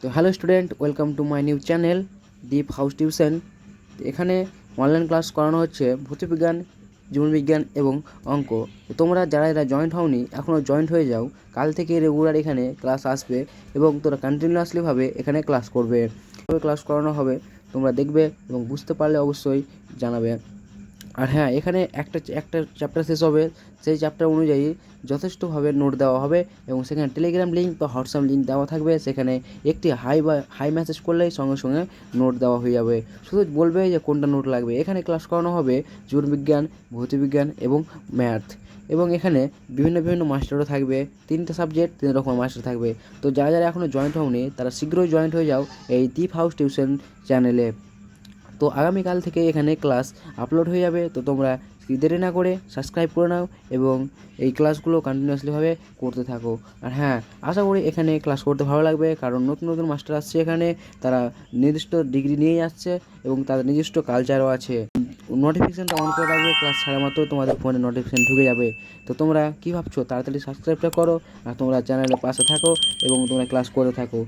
তো hello student, welcome to my new channel Deep house tuition. এখানে online class করানো হচ্ছে ভৌতবিজ্ঞান, জীবনবিজ্ঞান এবং অঙ্ক। তো তোমরা যারা এরা জয়েন্ট হওনি এখনও জয়েন্ট হয়ে যাও। কাল থেকে রেগুলার এখানে ক্লাস আসবে এবং তোরা কন্টিনিউয়াসলিভাবে এখানে ক্লাস করবে। কীভাবে ক্লাস করানো হবে তোমরা দেখবে এবং বুঝতে পারলে অবশ্যই জানাবে। আর হ্যাঁ, এখানে একটা একটা চ্যাপ্টার শেষ হবে, সেই চ্যাপ্টার অনুযায়ী যথেষ্টভাবে নোট দেওয়া হবে এবং সেখানে টেলিগ্রাম লিঙ্ক বা হোয়াটসঅ্যাপ লিঙ্ক দেওয়া থাকবে। সেখানে একটি হাই মেসেজ করলেই সঙ্গে সঙ্গে নোট দেওয়া হয়ে যাবে। শুধু বলবে যে কোনটা নোট লাগবে। এখানে ক্লাস করানো হবে জীবনবিজ্ঞান, ভৌতবিজ্ঞান এবং ম্যাথ। এবং এখানে বিভিন্ন মাস্টারও থাকবে। 3টে সাবজেক্ট 3 রকম মাস্টার থাকবে। তো যারা যারা এখনও জয়েন্ট হওনি তারা শীঘ্রই জয়েন্ট হয়ে যাও এই দীপ হাউস টিউশন চ্যানেলে। তো আগামীকাল থেকে এখানে ক্লাস আপলোড হয়ে যাবে। তো তোমরা দেরি না করে সাবস্ক্রাইব করে নাও এবং এই ক্লাসগুলো কন্টিনিউয়াসলিভাবে করতে থাকো। আর হ্যাঁ, আশা করি এখানে ক্লাস করতে ভালো লাগবে, কারণ নতুন নতুন মাস্টার আসছে এখানে। তারা নির্দিষ্ট ডিগ্রি নিয়ে যাচ্ছে এবং তাদের নিজস্ব কালচারও আছে। নোটিফিকেশানটা অন করে রাখবে, ক্লাস ছাড়া মাত্র তোমাদের ফোনে নোটিফিকেশান ঢুকে যাবে। তো তোমরা কী ভাবছো, তাড়াতাড়ি সাবস্ক্রাইবটা করো আর তোমরা চ্যানেলের পাশে থাকো এবং তোমরা ক্লাস করে থাকো।